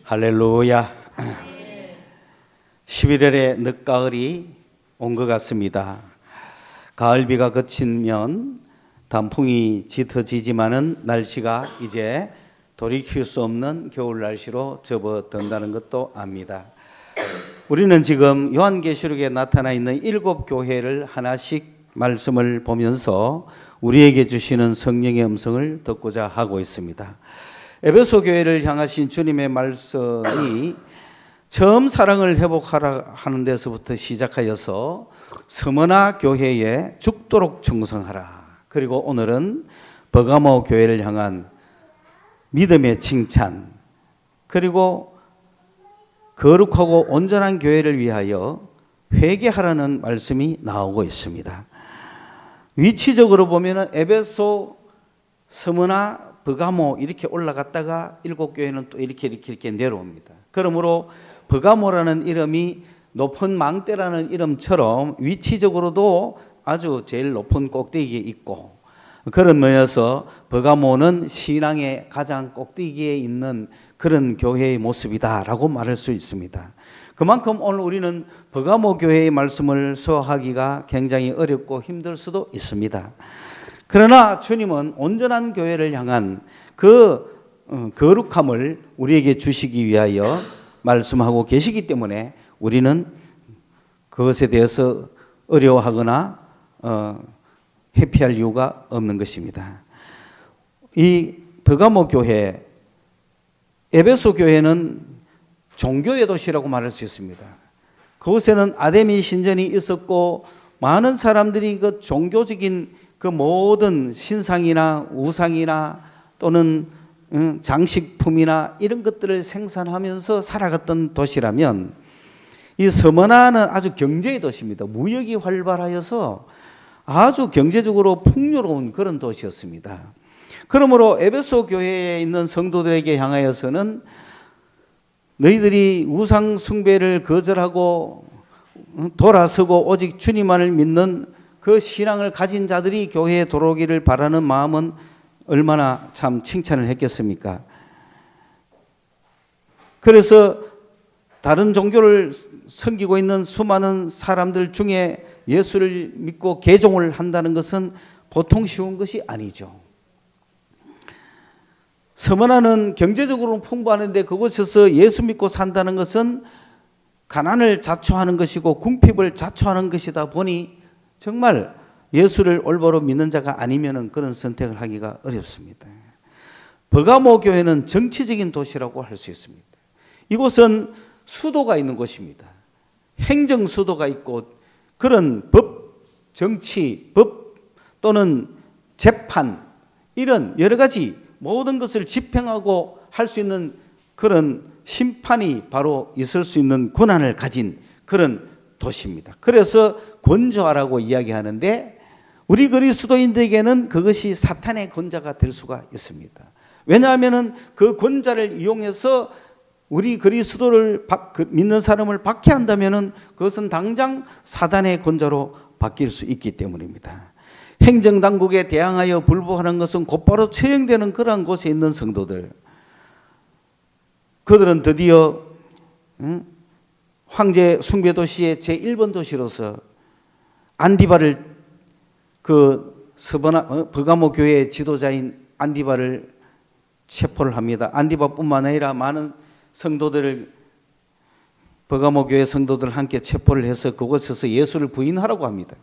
할렐루야. 11월의 늦가을이 온 것 같습니다. 가을비가 그치면 단풍이 짙어지지만은 날씨가 이제 돌이킬 수 없는 겨울 날씨로 접어든다는 것도 압니다. 우리는 지금 요한계시록에 나타나 있는 7교회를 하나씩 말씀을 보면서 우리에게 주시는 성령의 음성을 듣고자 하고 있습니다. 에베소 교회를 향하신 주님의 말씀이 처음 사랑을 회복하라 하는 데서부터 시작하여서 스무나 교회에 죽도록 충성하라. 그리고 오늘은 버가모 교회를 향한 믿음의 칭찬, 그리고 거룩하고 온전한 교회를 위하여 회개하라는 말씀이 나오고 있습니다. 위치적으로 보면 에베소, 스무나, 버가모 이렇게 올라갔다가 7교회는 또 이렇게 내려옵니다. 그러므로 버가모라는 이름이 높은 망대라는 이름처럼 위치적으로도 아주 제일 높은 꼭대기에 있고, 그런 면에서 버가모는 신앙의 가장 꼭대기에 있는 그런 교회의 모습이다라고 말할 수 있습니다. 그만큼 오늘 우리는 버가모 교회의 말씀을 소화하기가 굉장히 어렵고 힘들 수도 있습니다. 그러나 주님은 온전한 교회를 향한 그 거룩함을 우리에게 주시기 위하여 말씀하고 계시기 때문에 우리는 그것에 대해서 어려워하거나 회피할 이유가 없는 것입니다. 이 버가모 교회, 에베소 교회는 종교의 도시라고 말할 수 있습니다. 그곳에는 아데미 신전이 있었고 많은 사람들이 그 종교적인 그 모든 신상이나 우상이나 또는 장식품이나 이런 것들을 생산하면서 살아갔던 도시라면, 이 스무나는 아주 경제의 도시입니다. 무역이 활발하여서 아주 경제적으로 풍요로운 그런 도시였습니다. 그러므로 에베소 교회에 있는 성도들에게 향하여서는 너희들이 우상 숭배를 거절하고 돌아서고 오직 주님만을 믿는 그 신앙을 가진 자들이 교회에 들어오기를 바라는 마음은 얼마나 참 칭찬을 했겠습니까? 그래서 다른 종교를 섬기고 있는 수많은 사람들 중에 예수를 믿고 개종을 한다는 것은 보통 쉬운 것이 아니죠. 스무나는 경제적으로 풍부하는데 그곳에서 예수 믿고 산다는 것은 가난을 자초하는 것이고 궁핍을 자초하는 것이다 보니 정말 예수를 올바로 믿는 자가 아니면 그런 선택을 하기가 어렵습니다. 버가모 교회는 정치적인 도시라고 할 수 있습니다. 이곳은 수도가 있는 곳입니다. 행정 수도가 있고 그런 법, 정치, 법 또는 재판 이런 여러 가지 모든 것을 집행하고 할 수 있는 그런 심판이 바로 있을 수 있는 권한을 가진 그런 도시입니다. 그래서 권좌라고 이야기하는데 우리 그리스도인들에게는 그것이 사탄의 권좌가 될 수가 있습니다. 왜냐하면 그 권좌를 이용해서 우리 그리스도를 믿는 사람을 박해한다면 그것은 당장 사단의 권좌로 바뀔 수 있기 때문입니다. 행정당국에 대항하여 불복하는 것은 곧바로 처형되는 그러한 곳에 있는 성도들, 그들은 드디어 황제 숭배 도시의 제1번 도시로서 안디바를 버가모 교회의 지도자인 안디바를 체포를 합니다. 안디바뿐만 아니라 많은 성도들을 버가모 교회 성도들 함께 체포를 해서 그곳에서 예수를 부인하라고 합니다.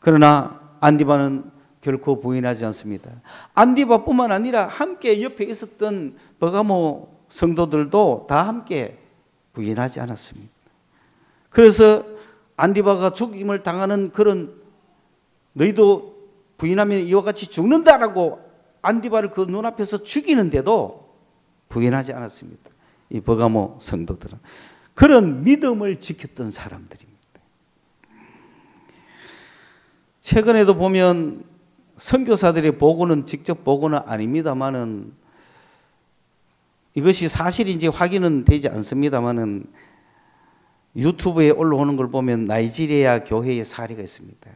그러나 안디바는 결코 부인하지 않습니다. 안디바뿐만 아니라 함께 옆에 있었던 버가모 성도들도 다 함께 부인하지 않았습니다. 그래서 안디바가 죽임을 당하는 그런, 너희도 부인하면 이와 같이 죽는다라고 안디바를 그 눈앞에서 죽이는데도 부인하지 않았습니다. 이 버가모 성도들은 그런 믿음을 지켰던 사람들입니다. 최근에도 보면 선교사들의 보고는 직접 보고는 아닙니다만은, 이것이 사실인지 확인은 되지 않습니다만은 유튜브에 올라오는 걸 보면 나이지리아 교회의 사례가 있습니다.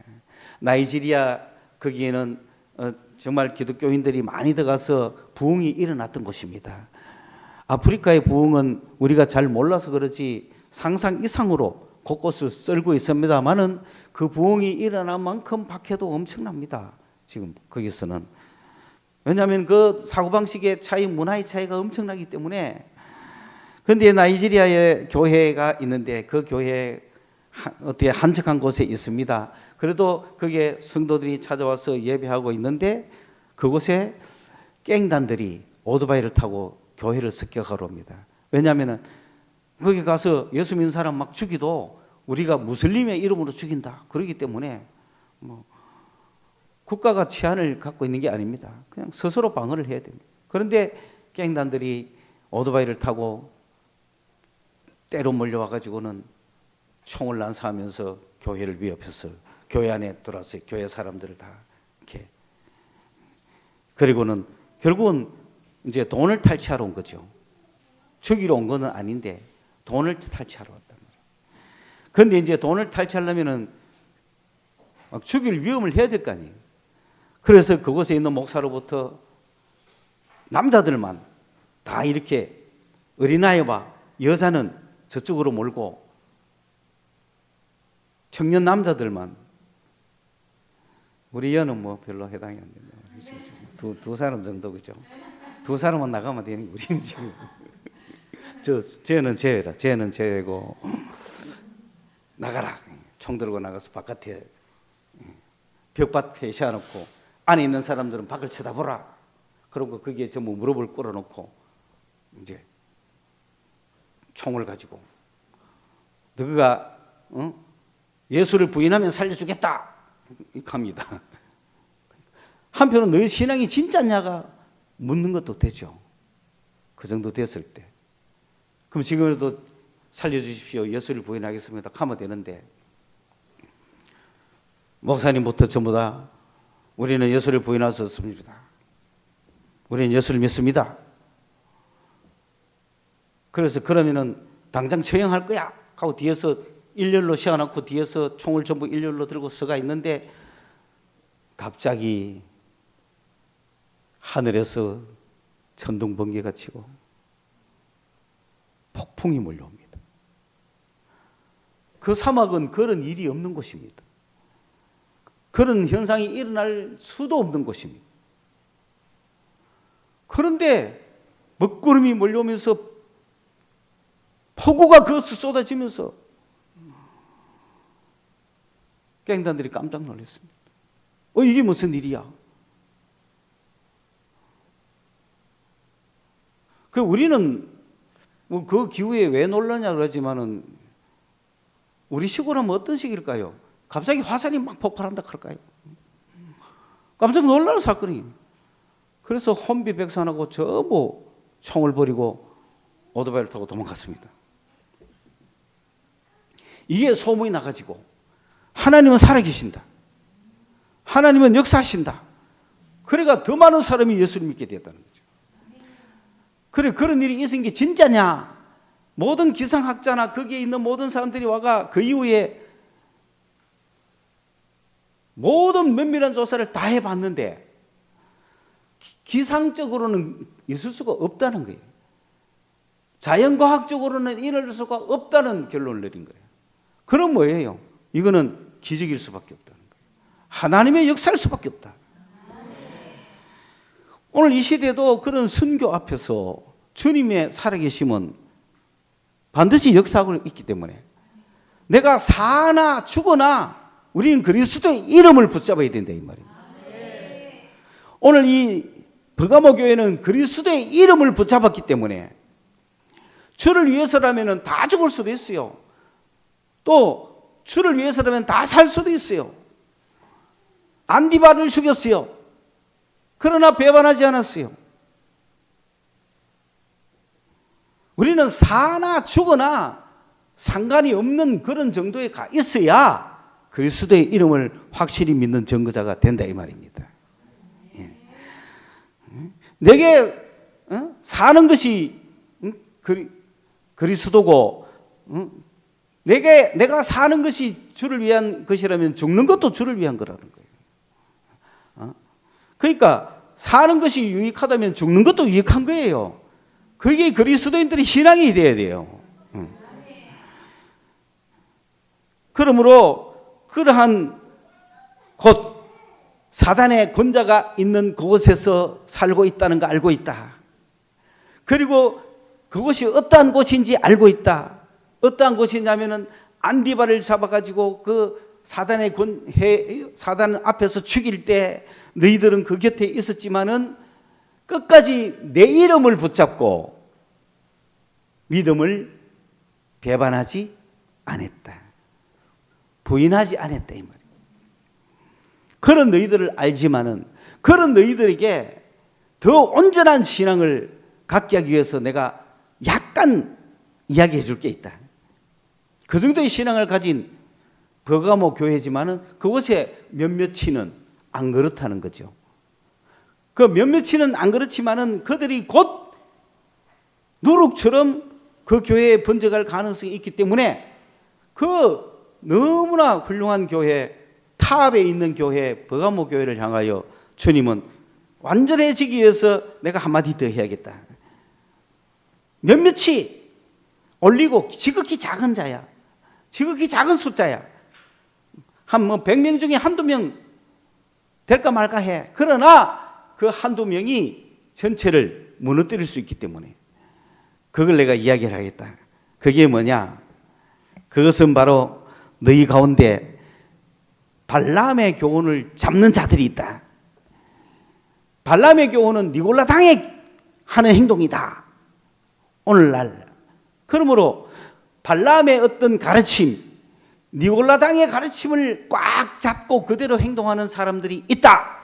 나이지리아 거기에는 정말 기독교인들이 많이 들어가서 부흥이 일어났던 곳입니다. 아프리카의 부흥은 우리가 잘 몰라서 그렇지 상상 이상으로 곳곳을 썰고 있습니다만은 그 부흥이 일어난 만큼 박해도 엄청납니다. 지금 거기서는. 왜냐하면 그 사고방식의 차이, 문화의 차이가 엄청나기 때문에. 그런데 나이지리아에 교회가 있는데 그 교회 어떻게 한적한 곳에 있습니다. 그래도 거기에 성도들이 찾아와서 예배하고 있는데 그곳에 갱단들이 오토바이를 타고 교회를 습격하러 옵니다. 왜냐하면 거기 가서 예수 믿는 사람 막 죽이도 우리가 무슬림의 이름으로 죽인다. 그렇기 때문에 뭐 국가가 치안을 갖고 있는 게 아닙니다. 그냥 스스로 방어를 해야 됩니다. 그런데 갱단들이 오토바이를 타고 때로 몰려와 가지고는 총을 난사하면서 교회를 위협해서 교회 안에 들어와서 교회 사람들을 다 이렇게, 그리고는 결국은 이제 돈을 탈취하러 온 거죠. 죽이러 온 거는 아닌데 돈을 탈취하러 왔단 말이에요. 그런데 이제 돈을 탈취하려면은 막 죽일 위험을 해야 될 거 아니에요. 그래서 그곳에 있는 목사로부터 남자들만 다 이렇게 어린아이와 여자는 저쪽으로 몰고 청년 남자들만, 우리 여는 뭐 별로 해당이 안 된다. 두 사람 정도, 그죠? 두 사람은 나가면 되는 게 우리는 지금 쟤는 제외라. 쟤는 제외고 나가라. 총 들고 나가서 바깥에 벽밭에 세워놓고 안에 있는 사람들은 밖을 쳐다보라. 그리고 거기에 전부 무릎을 꿇어놓고 이제 총을 가지고 너가 예수를 부인하면 살려주겠다 이렇게 합니다. 한편은 너희 신앙이 진짜냐가 묻는 것도 되죠. 그 정도 됐을 때. 그럼 지금이라도 살려주십시오. 예수를 부인하겠습니다. 하면 되는데 목사님부터 전부 다 우리는 예수를 부인할 수 없습니다. 우리는 예수를 믿습니다. 그래서 그러면은 당장 처형할 거야 하고 뒤에서 일렬로 세워놓고 뒤에서 총을 전부 일렬로 들고 서가 있는데 갑자기 하늘에서 천둥 번개가 치고 폭풍이 몰려옵니다. 그 사막은 그런 일이 없는 곳입니다. 그런 현상이 일어날 수도 없는 곳입니다. 그런데 먹구름이 몰려오면서 폭우가 그것을 쏟아지면서 갱단들이 깜짝 놀랐습니다. 이게 무슨 일이야? 우리는 뭐 그 기후에 왜 놀라냐 그러지만은 우리 시골 하면 어떤 식일까요? 갑자기 화산이 막 폭발한다 그럴까요? 깜짝 놀라는 사건이. 그래서 혼비백산하고 전부 총을 버리고 오토바이를 타고 도망갔습니다. 이게 소문이 나가지고 하나님은 살아계신다. 하나님은 역사하신다. 그러니까 더 많은 사람이 예수를 믿게 되었다는 거죠. 그래, 그런 일이 있은 게 진짜냐? 모든 기상학자나 거기에 있는 모든 사람들이 와가 그 이후에 모든 면밀한 조사를 다 해봤는데 기상적으로는 있을 수가 없다는 거예요. 자연과학적으로는 일어날 수가 없다는 결론을 내린 거예요. 그럼 뭐예요? 이거는 기적일 수밖에 없다는 거예요. 하나님의 역사일 수밖에 없다. 오늘 이 시대도 그런 선교 앞에서 주님의 살아계심은 반드시 역사하고 있기 때문에 내가 사나 죽거나 우리는 그리스도의 이름을 붙잡아야 된다 이 말입니다. 오늘 이 버가모 교회는 그리스도의 이름을 붙잡았기 때문에 주를 위해서라면 다 죽을 수도 있어요. 또 주를 위해서라면 다 살 수도 있어요. 안디바를 죽였어요. 그러나 배반하지 않았어요. 우리는 사나 죽거나 상관이 없는 그런 정도에 가 있어야 그리스도의 이름을 확실히 믿는 증거자가 된다 이 말입니다. 예. 내게 사는 것이 그리스도고 내가 사는 것이 주를 위한 것이라면 죽는 것도 주를 위한 거라는 거예요. 그러니까 사는 것이 유익하다면 죽는 것도 유익한 거예요. 그게 그리스도인들의 신앙이 되어야 돼요. 그러므로 그러한 곧 사단의 권자가 있는 그곳에서 살고 있다는 거 알고 있다. 그리고 그곳이 어떠한 곳인지 알고 있다. 어떠한 곳이냐면은 안디바를 잡아가지고 그 사단 앞에서 죽일 때 너희들은 그 곁에 있었지만은 끝까지 내 이름을 붙잡고 믿음을 배반하지 않았다. 부인하지 않았다 이 말이에요. 그런 너희들을 알지만은 그런 너희들에게 더 온전한 신앙을 갖게 하기 위해서 내가 약간 이야기해 줄 게 있다. 그 정도의 신앙을 가진 버가모 교회지만은 그곳에 몇몇이는 안 그렇다는 거죠. 그 몇몇이는 안 그렇지만은 그들이 곧 누룩처럼 그 교회에 번져갈 가능성이 있기 때문에 그 너무나 훌륭한 교회, 탑에 있는 교회, 버가모 교회를 향하여 주님은 완전해지기 위해서 내가 한마디 더 해야겠다. 몇몇이 올리고 지극히 작은 자야. 지극히 작은 숫자야. 한 100명 중에 한두 명 될까 말까 해. 그러나 그 한두 명이 전체를 무너뜨릴 수 있기 때문에 그걸 내가 이야기를 하겠다. 그게 뭐냐? 그것은 바로 너희 가운데 발람의 교훈을 잡는 자들이 있다. 발람의 교훈은 니골라 당에 하는 행동이다. 오늘날. 그러므로 발람의 어떤 가르침, 니골라 당의 가르침을 꽉 잡고 그대로 행동하는 사람들이 있다.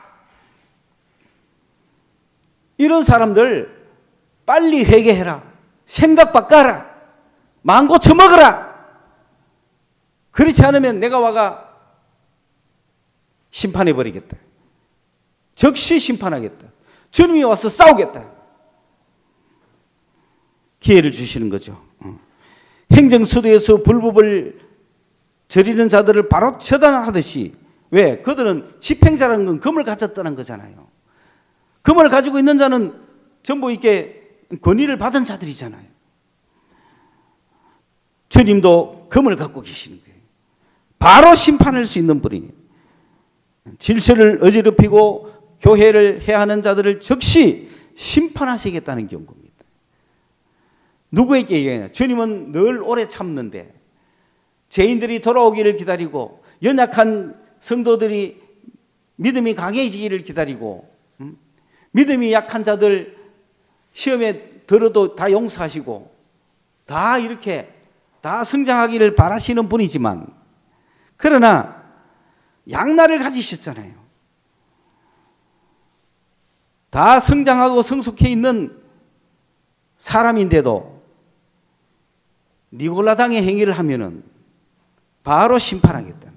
이런 사람들 빨리 회개해라. 생각 바꿔라. 마음 고쳐 먹어라. 그렇지 않으면 내가 와가 심판해 버리겠다. 즉시 심판하겠다. 주님이 와서 싸우겠다. 기회를 주시는 거죠. 행정수도에서 불법을 저리는 자들을 바로 처단하듯이, 왜? 그들은 집행자라는 건 금을 가졌다는 거잖아요. 금을 가지고 있는 자는 전부 이렇게 권위를 받은 자들이잖아요. 주님도 금을 갖고 계시는 거예요. 바로 심판할 수 있는 분이 질서를 어지럽히고 교회를 해하는 자들을 즉시 심판하시겠다는 경고입니다. 누구에게 얘기하냐? 주님은 늘 오래 참는데 죄인들이 돌아오기를 기다리고 연약한 성도들이 믿음이 강해지기를 기다리고 믿음이 약한 자들 시험에 들어도 다 용서하시고 다 이렇게 다 성장하기를 바라시는 분이지만 그러나 양날을 가지셨잖아요. 다 성장하고 성숙해 있는 사람인데도 니골라당의 행위를 하면은 바로 심판하겠다.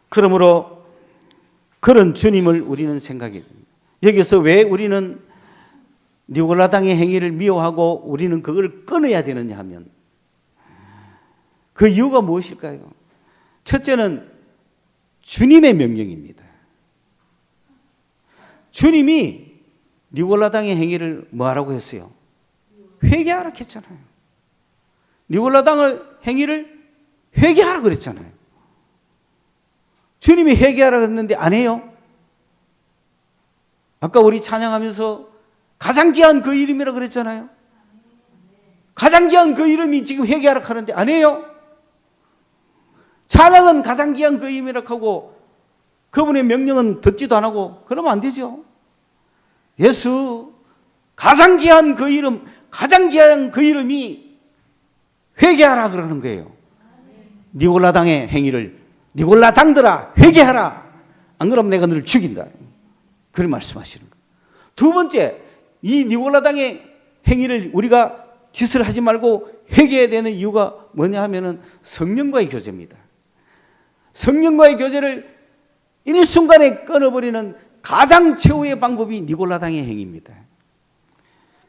그러므로 그런 주님을 우리는 생각해야 됩니다. 여기서 왜 우리는 니골라당의 행위를 미워하고 우리는 그걸 끊어야 되느냐 하면 그 이유가 무엇일까요? 첫째는 주님의 명령입니다. 주님이 니골라당의 행위를 뭐하라고 했어요? 회개하라 했잖아요. 니골라당의 행위를 회개하라 그랬잖아요. 주님이 회개하라 했는데 안 해요? 아까 우리 찬양하면서 가장 귀한 그 이름이라 그랬잖아요. 가장 귀한 그 이름이 지금 회개하라 하는데 안 해요? 찬양은 가장 귀한 그 이름이라 하고 그분의 명령은 듣지도 안 하고 그러면 안 되죠. 예수 가장 귀한 그 이름, 가장 귀한 그 이름이 회개하라 그러는 거예요. 니골라당의 행위를 니골라당들아 회개하라. 안 그러면 내가 너를 죽인다. 그런 말씀하시는 거예요. 두 번째, 이 니골라당의 행위를 우리가 짓을 하지 말고 회개해야 되는 이유가 뭐냐 하면은 성령과의 교제입니다. 성령과의 교제를 일순간에 끊어버리는 가장 최후의 방법이 니골라당의 행위입니다.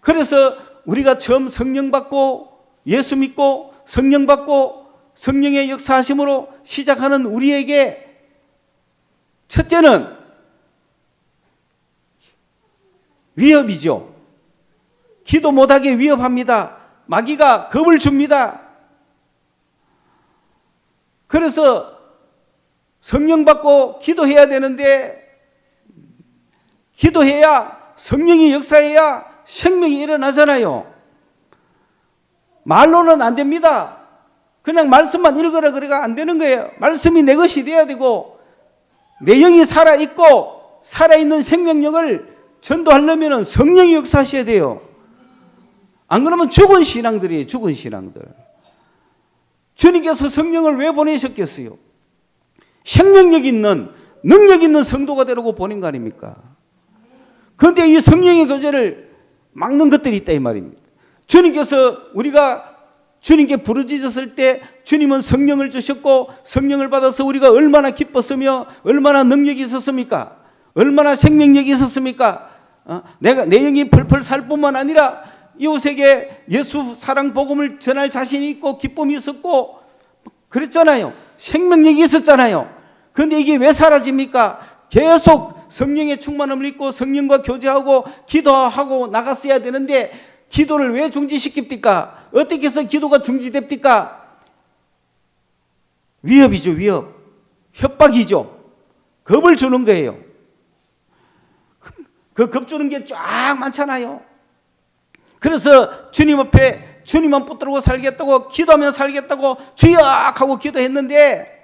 그래서 우리가 처음 성령 받고 예수 믿고 성령 받고 성령의 역사하심으로 시작하는 우리에게 첫째는 위협이죠. 기도 못하게 위협합니다. 마귀가 겁을 줍니다. 그래서 성령 받고 기도해야 되는데, 기도해야 성령이 역사해야 생명이 일어나잖아요. 말로는 안 됩니다. 그냥 말씀만 읽으라 그래가 안 되는 거예요. 말씀이 내 것이 돼야 되고, 내 영이 살아있고 살아있는 생명력을 전도하려면 성령이 역사하셔야 돼요. 안 그러면 죽은 신앙들이에요. 죽은 신앙들. 주님께서 성령을 왜 보내셨겠어요? 생명력 있는, 능력 있는 성도가 되라고 보낸 거 아닙니까? 그런데 이 성령의 교제를 막는 것들이 있다 이 말입니다. 주님께서 우리가 주님께 부르짖었을 때 주님은 성령을 주셨고, 성령을 받아서 우리가 얼마나 기뻤으며 얼마나 능력이 있었습니까? 얼마나 생명력이 있었습니까? 내가 내 영이 펄펄 살 뿐만 아니라 이웃에게 예수 사랑 복음을 전할 자신이 있고 기쁨이 있었고 그랬잖아요. 생명력이 있었잖아요. 그런데 이게 왜 사라집니까? 계속 성령의 충만함을 입고 성령과 교제하고 기도하고 나갔어야 되는데, 기도를 왜 중지시킵니까? 어떻게 해서 기도가 중지됩니까? 위협이죠, 위협. 협박이죠. 겁을 주는 거예요. 그 겁 주는 게 쫙 많잖아요. 그래서 주님 앞에 주님만 붙들고 살겠다고, 기도하면 살겠다고 주여 하고 기도했는데,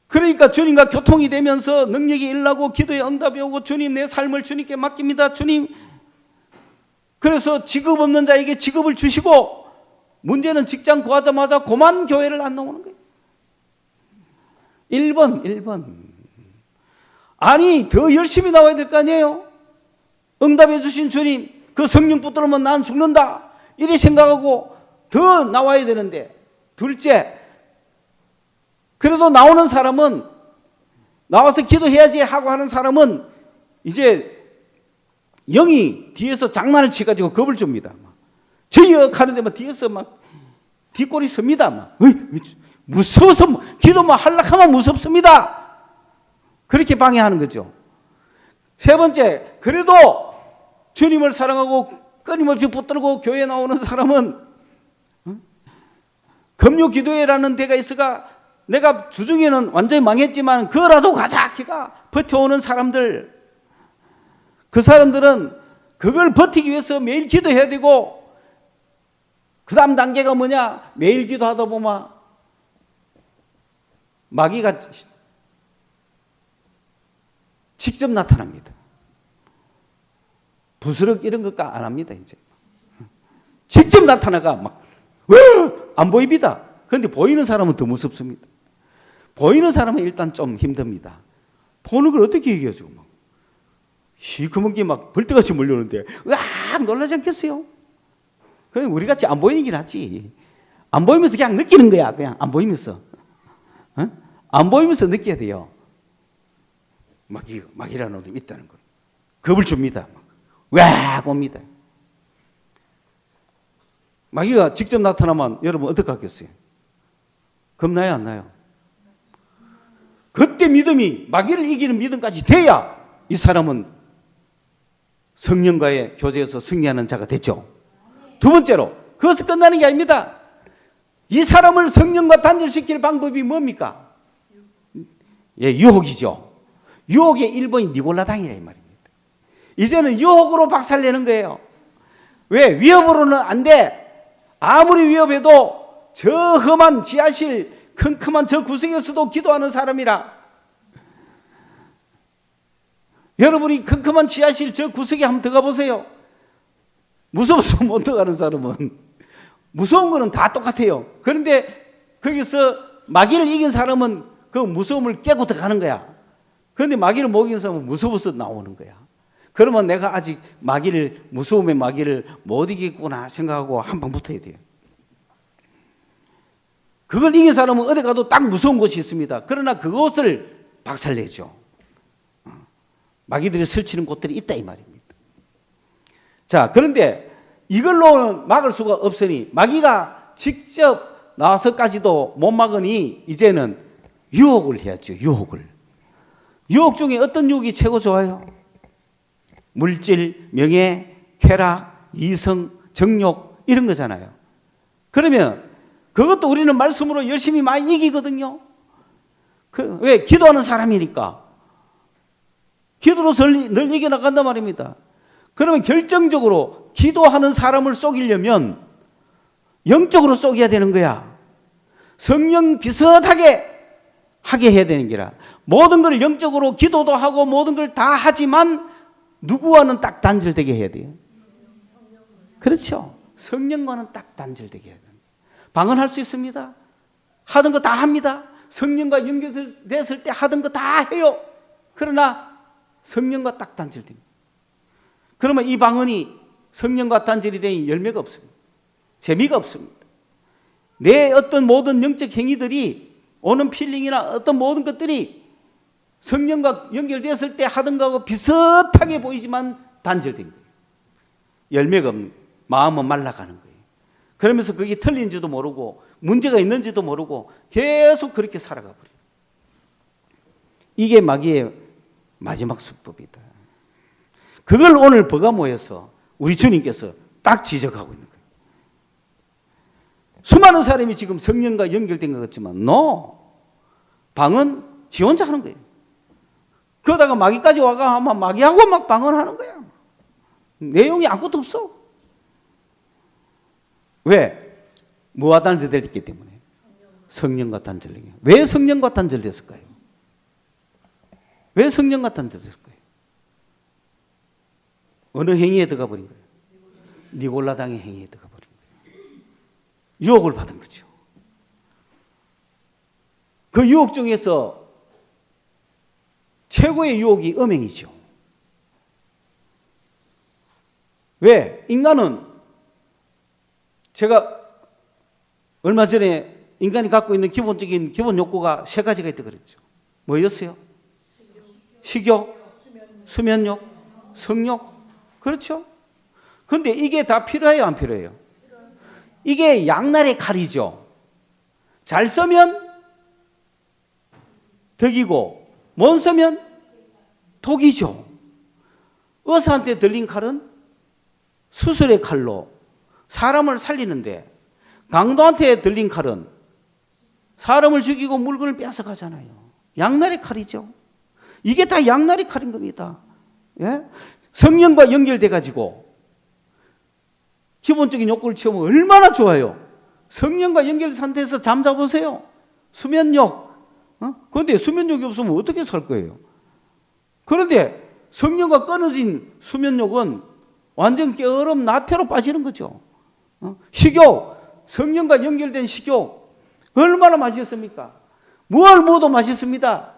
그러니까 주님과 교통이 되면서 능력이 일어나고 기도에 응답이 오고, 주님 내 삶을 주님께 맡깁니다, 주님. 그래서 직업 없는 자에게 직업을 주시고, 문제는 직장 구하자마자 고만 교회를 안 나오는 거예요. 1번. 아니, 더 열심히 나와야 될 거 아니에요? 응답해 주신 주님, 그 성령 붙들면 난 죽는다, 이래 생각하고 더 나와야 되는데. 둘째, 그래도 나오는 사람은, 나와서 기도해야지 하고 하는 사람은 이제 영이 뒤에서 장난을 치가지고 겁을 줍니다. 저희여 하는데 막 뒤에서 막 뒷골이 섭니다. 막 무서워서 기도만 하려고 하면 무섭습니다. 그렇게 방해하는 거죠. 세 번째, 그래도 주님을 사랑하고 끊임없이 붙들고 교회에 나오는 사람은 금요 기도회라는 데가 있어가, 내가 주중에는 완전히 망했지만 그거라도 가자 기가 버텨오는 사람들, 그 사람들은 그걸 버티기 위해서 매일 기도해야 되고, 그 다음 단계가 뭐냐? 매일 기도하다 보면 마귀가 직접 나타납니다. 부스럭 이런 것 안 합니다. 이제 직접 나타나가 막 안 보입니다. 그런데 보이는 사람은 더 무섭습니다. 보이는 사람은 일단 좀 힘듭니다. 보는 걸 어떻게 얘기하죠? 막 시커먼 게 막 벌떼같이 몰려오는데 으악 놀라지 않겠어요? 그냥 우리 같이 안 보이는 게 낫지. 안 보이면서 그냥 느끼는 거야. 그냥 안 보이면서. 안 보이면서 느껴야 돼요. 마귀라는 놈이 있다는 걸. 겁을 줍니다. 와 옵니다. 마귀가 직접 나타나면 여러분 어떻게 하겠어요? 겁나요, 안 나요? 그때 믿음이, 마귀를 이기는 믿음까지 돼야 이 사람은 성령과의 교제에서 승리하는 자가 됐죠. 두 번째로, 그것은 끝나는 게 아닙니다. 이 사람을 성령과 단절시킬 방법이 뭡니까? 예, 유혹이죠. 유혹의 1번이 니골라당이라 이 말입니다. 이제는 유혹으로 박살내는 거예요. 왜? 위협으로는 안 돼. 아무리 위협해도 저 험한 지하실 컴컴한 저 구석에서도 기도하는 사람이라. 여러분이 컴컴한 지하실 저 구석에 한번 들어가 보세요. 무서워서 못 들어가는 사람은, 무서운 거는 다 똑같아요. 그런데 거기서 마귀를 이긴 사람은 그 무서움을 깨고 들어가는 거야. 그런데 마귀를 못 이긴 사람은 무서워서 나오는 거야. 그러면 내가 아직 무서움의 마귀를 못 이기겠구나 생각하고 한 방 붙어야 돼요. 그걸 이긴 사람은 어디 가도 딱 무서운 곳이 있습니다. 그러나 그것을 박살내죠. 마귀들이 설치는 곳들이 있다 이 말입니다. 자, 그런데 이걸로는 막을 수가 없으니, 마귀가 직접 나와서까지도 못 막으니 이제는 유혹을 해야죠. 유혹 중에 어떤 유혹이 최고 좋아요? 물질, 명예, 쾌락, 이성, 정욕 이런 거잖아요. 그러면 그것도 우리는 말씀으로 열심히 많이 이기거든요. 왜? 기도하는 사람이니까. 기도로서 늘 이겨나간단 말입니다. 그러면 결정적으로 기도하는 사람을 속이려면 영적으로 속여야 되는 거야. 성령 비슷하게 하게 해야 되는 게라. 모든 걸 영적으로 기도도 하고 모든 걸 다 하지만 누구와는 딱 단절되게 해야 돼요. 그렇죠. 성령과는 딱 단절되게 해야 돼요. 방언할 수 있습니다. 하던 거 다 합니다. 성령과 연결됐을 때 하던 거 다 해요. 그러나 성령과 딱 단절됩니다. 그러면 이 방언이 성령과 단절이 되니 열매가 없습니다. 재미가 없습니다. 내 어떤 모든 영적 행위들이 오는 필링이나 어떤 모든 것들이 성령과 연결됐을 때 하던 거하고 비슷하게 보이지만 단절된 거예요. 열매가 없는 거예요. 마음은 말라가는 거예요. 그러면서 그게 틀린지도 모르고 문제가 있는지도 모르고 계속 그렇게 살아가 버려요. 이게 마귀의 마지막 수법이다. 그걸 오늘 버가모에서 우리 주님께서 딱 지적하고 있는 거예요. 수많은 사람이 지금 성령과 연결된 것 같지만 no. 방언 지 혼자 하는 거예요. 그러다가 마귀까지 와가 하면 마귀하고 막 방언하는 거야. 내용이 아무것도 없어. 왜? 뭐와 단절됐기 때문에? 성령과 단절된 거예요. 왜 성령과 단절됐을까요? 왜 성령과 단절됐을까요? 어느 행위에 들어가 버린 거예요? 니골라당의 행위에 들어가 버린 거예요. 유혹을 받은 거죠. 그 유혹 중에서 최고의 유혹이 음행이죠. 왜? 인간은 제가 얼마 전에 인간이 갖고 있는 기본적인 기본 욕구가 세 가지가 있다고 그랬죠. 뭐였어요? 식욕, 수면욕, 성욕. 그렇죠? 그런데 이게 다 필요해요, 안 필요해요? 이게 양날의 칼이죠. 잘 쓰면 덕이고 못 쓰면 독이죠. 의사한테 들린 칼은 수술의 칼로 사람을 살리는데 강도한테 들린 칼은 사람을 죽이고 물건을 뺏어가잖아요. 양날의 칼이죠. 이게 다 양날의 칼인 겁니다. 예? 성령과 연결돼 가지고 기본적인 욕구를 채우면 얼마나 좋아요. 성령과 연결 상태에서 잠자보세요. 수면욕. 그런데 수면욕이 없으면 어떻게 살 거예요? 그런데 성령과 끊어진 수면욕은 완전 게으름 나태로 빠지는 거죠. 식욕, 성령과 연결된 식욕 얼마나 맛있습니까? 무얼 먹어도 맛있습니다.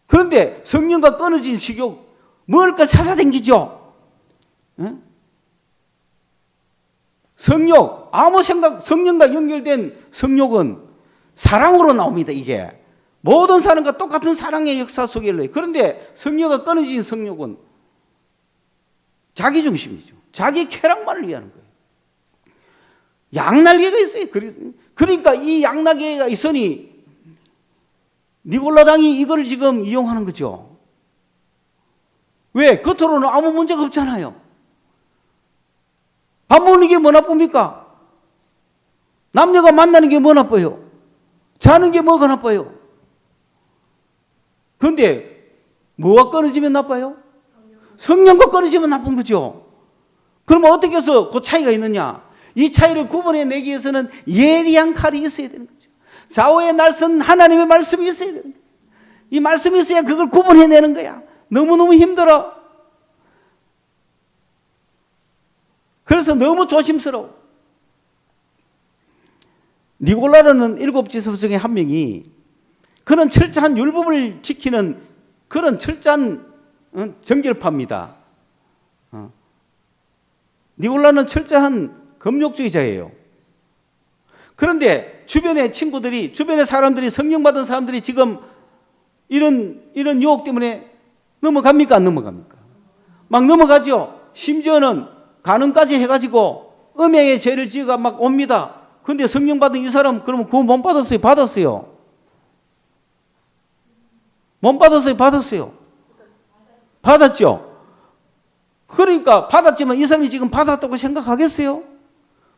그런데 성령과 끊어진 식욕 먹을 걸 찾아다니죠. 성욕, 아무 생각, 성령과 연결된 성욕은 사랑으로 나옵니다. 이게 모든 사람과 똑같은 사랑의 역사 속에 있어요. 그런데 성령과 끊어진 성욕은 자기 중심이죠. 자기 쾌락만을 위하는 거예요. 양날개가 있어요. 그러니까 이 양날개가 있으니 니골라당이 이걸 지금 이용하는 거죠. 왜? 겉으로는 아무 문제가 없잖아요. 밥 먹는 게 뭐 나쁩니까? 남녀가 만나는 게 뭐 나빠요? 자는 게 뭐가 나빠요? 그런데 뭐가 끊어지면 나빠요? 성령과 끊어지면 나쁜 거죠. 그러면 어떻게 해서 그 차이가 있느냐? 이 차이를 구분해내기 위해서는 예리한 칼이 있어야 되는 거죠. 좌우의 날선 하나님의 말씀이 있어야 되는 거예요. 이 말씀이 있어야 그걸 구분해내는 거야. 너무너무 힘들어. 그래서 너무 조심스러워. 니골라라는 7 지성 중에 한 명이 그는 철저한 율법을 지키는 그런 철저한 정결파입니다. 니골라는 철저한 금욕주의자예요. 그런데 주변의 친구들이, 주변의 사람들이, 성령받은 사람들이 지금 이런 유혹 때문에 넘어갑니까? 안 넘어갑니까? 막 넘어가죠. 심지어는 간음까지 해가지고 음행의 죄를 지어가 막 옵니다. 그런데 성령 받은 이 사람 그러면 구원 못 받았어요? 받았어요. 못 받았어요? 받았어요. 받았죠. 그러니까 받았지만 이 사람이 지금 받았다고 생각하겠어요?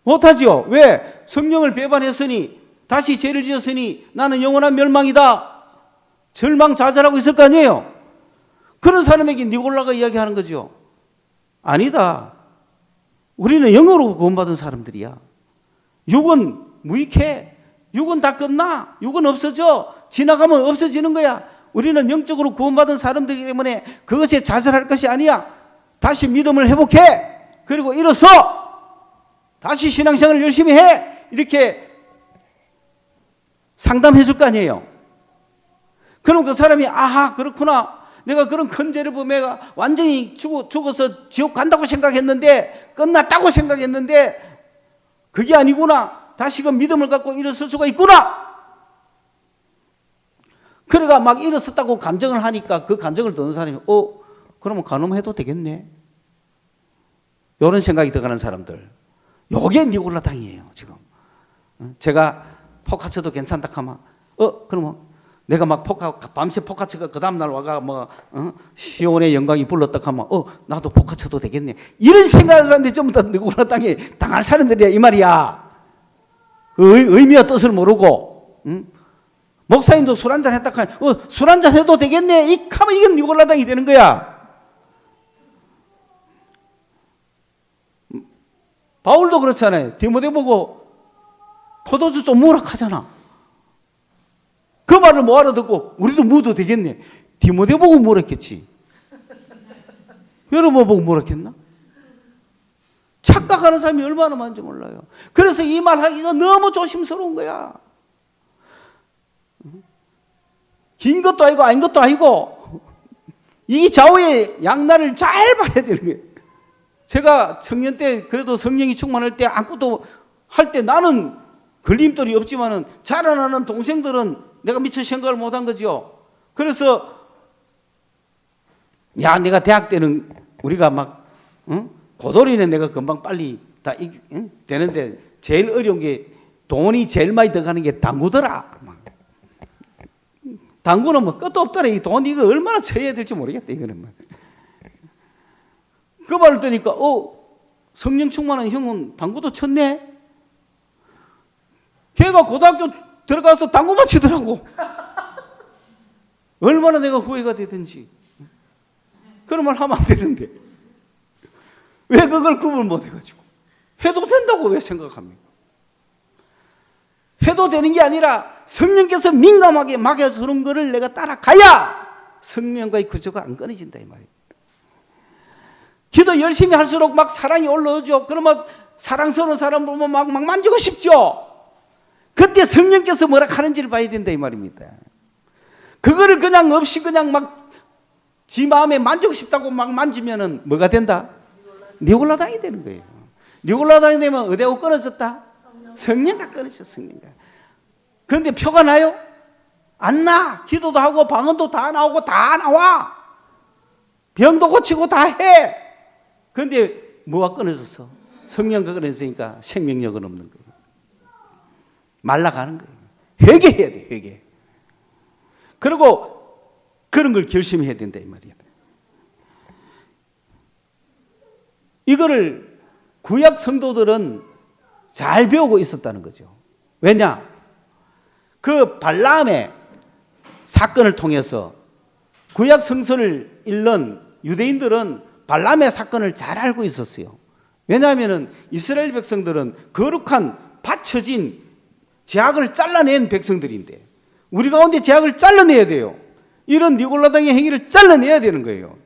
못하죠. 왜? 성령을 배반했으니, 다시 죄를 지었으니 나는 영원한 멸망이다, 절망자살하고 있을 거 아니에요. 그런 사람에게 니골라가 이야기하는 거죠. 아니다. 우리는 영으로 구원받은 사람들이야. 육은 무익해. 육은 다 끝나. 육은 없어져. 지나가면 없어지는 거야. 우리는 영적으로 구원받은 사람들이기 때문에 그것에 좌절할 것이 아니야. 다시 믿음을 회복해. 그리고 일어서 다시 신앙생활을 열심히 해. 이렇게 상담해 줄 거 아니에요. 그럼 그 사람이 아하 그렇구나. 내가 그런 큰 죄를 범해가 완전히 죽어서 지옥 간다고 생각했는데, 끝났다고 생각했는데 그게 아니구나. 다시금 믿음을 갖고 일어설 수가 있구나. 그래가 막 일어섰다고 간증을 하니까 그 간증을 듣는 사람이 그러면 간음해도 되겠네, 이런 생각이 들어가는 사람들, 요게 니골라당이에요. 지금 제가 포카쳐도 괜찮다 하면 그러면 내가 막 밤새 포카쳐가 그 다음날 와가 시온의 영광이 불렀다 하면 나도 포카쳐도 되겠네, 이런 생각을 하는데 전부 다 니골라당에 당할 사람들이야 이 말이야. 의미와 뜻을 모르고. 목사님도 술 한잔 했다 하면 술 한잔 해도 되겠네, 이 하면 이건 니골라당이 되는 거야. 바울도 그렇잖아요. 디모데 보고 포도주 좀 먹으라 하잖아. 그 말을 뭐 알아듣고 우리도 먹어도 되겠네, 디모데 보고 뭐라 했겠지. 여러분 보고 뭐라 했나? 착각하는 사람이 얼마나 많은지 몰라요. 그래서 이 말 하기가 너무 조심스러운 거야. 긴 것도 아니고 아닌 것도 아니고 이 좌우의 양날을 잘 봐야 되는 거예요. 제가 청년 때 그래도 성령이 충만할 때 아무것도 할 때 나는 걸림돌이 없지만은 자라나는 동생들은 내가 미처 생각을 못한 거죠. 그래서 내가 대학 때는 우리가 막 고돌이는 내가 금방 빨리 다 되는데 제일 어려운 게 돈이 제일 많이 들어가는 게 당구더라. 당구는 뭐 끝도 없더라. 이 돈 이거 얼마나 쳐야 될지 모르겠다. 이거는 그 말을 듣니까 성령 충만한 형은 당구도 쳤네. 걔가 고등학교 들어가서 당구만 치더라고. 얼마나 내가 후회가 되든지. 그런 말 하면 안 되는데 왜 그걸 구분 못 해가지고. 해도 된다고 왜 생각합니까? 해도 되는 게 아니라 성령께서 민감하게 막아주는 것을 내가 따라가야 성령과의 구조가 안 끊어진다 이 말이에요. 기도 열심히 할수록 막 사랑이 올라오죠. 그러면 사랑스러운 사람 보면 막 만지고 싶죠. 그때 성령께서 뭐라 하는지를 봐야 된다 이 말입니다. 그거를 그냥 없이 그냥 막 지 마음에 만지고 싶다고 막 만지면은 뭐가 된다? 니골라당이 되는 거예요. 니골라당이 되면 어디하고 끊어졌다? 성령과 끊어져. 성령과. 그런데 표가 나요? 안 나. 기도도 하고 방언도 다 나오고 다 나와. 병도 고치고 다 해. 그런데 뭐가 끊어졌어? 성령과 끊어졌으니까 생명력은 없는 거예요. 말라가는 거예요. 회개해야 돼. 회개. 그리고 그런 걸 결심해야 된다 이 말이야. 이거를 구약 성도들은 잘 배우고 있었다는 거죠. 왜냐? 그 발람의 사건을 통해서 구약 성서를 읽는 유대인들은 발람의 사건을 잘 알고 있었어요. 왜냐하면 이스라엘 백성들은 거룩한 받쳐진 제약을 잘라낸 백성들인데 우리 가운데 제약을 잘라내야 돼요. 이런 니골라당의 행위를 잘라내야 되는 거예요.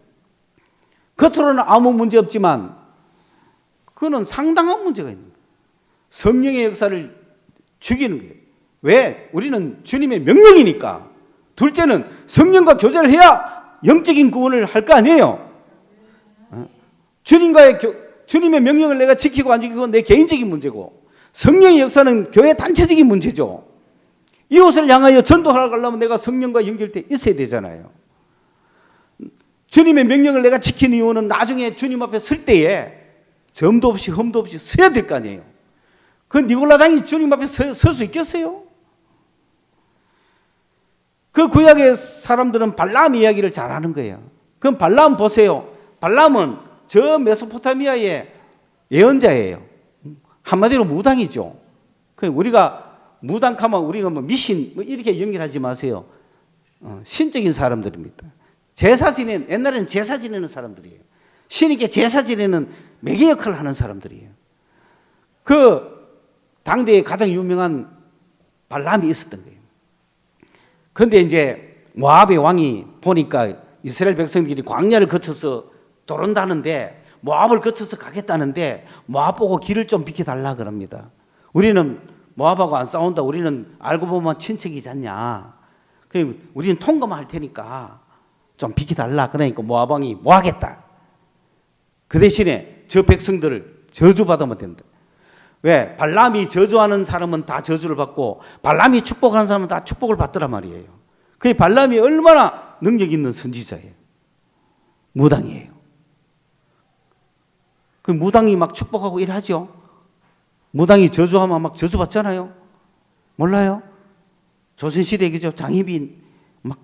겉으로는 아무 문제 없지만 그거는 상당한 문제가 있는 거예요. 성령의 역사를 죽이는 거예요. 왜? 우리는 주님의 명령이니까. 둘째는 성령과 교제를 해야 영적인 구원을 할 거 아니에요. 주님의 명령을 내가 지키고 안 지키고 내 개인적인 문제고, 성령의 역사는 교회 단체적인 문제죠. 이웃을 향하여 전도하려면 내가 성령과 연결돼 있어야 되잖아요. 주님의 명령을 내가 지키는 이유는 나중에 주님 앞에 설 때에 점도 없이 흠도 없이 서야 될 거 아니에요. 그 니골라당이 주님 앞에 설 수 있겠어요? 그 구약의 사람들은 발람 이야기를 잘 하는 거예요. 그럼 발람 보세요. 발람은 저 메소포타미아의 예언자예요. 한마디로 무당이죠. 우리가 무당하면 우리가 뭐 미신 뭐 이렇게 연결하지 마세요. 신적인 사람들입니다. 옛날에는 제사 지내는 사람들이에요. 신에게 제사 지내는 매개 역할을 하는 사람들이에요. 그 당대에 가장 유명한 발람이 있었던 거예요. 그런데 이제 모압의 왕이 보니까 이스라엘 백성들이 광야를 거쳐서 도른다는데, 모압을 거쳐서 가겠다는데 모압 보고 길을 좀 비켜달라 그럽니다. 우리는 모압하고 안 싸운다. 우리는 알고 보면 친척이지 않냐. 우리는 통과만 할 테니까 좀 비켜달라. 그러니까 모압 왕이 뭐 하겠다. 그 대신에 저 백성들을 저주받으면 된다. 왜? 발람이 저주하는 사람은 다 저주를 받고 발람이 축복하는 사람은 다 축복을 받더란 말이에요. 그 발람이 얼마나 능력 있는 선지자예요. 무당이에요. 그 무당이 막 축복하고 일하죠. 무당이 저주하면 막 저주받잖아요. 몰라요? 조선시대에 그죠? 장희빈 막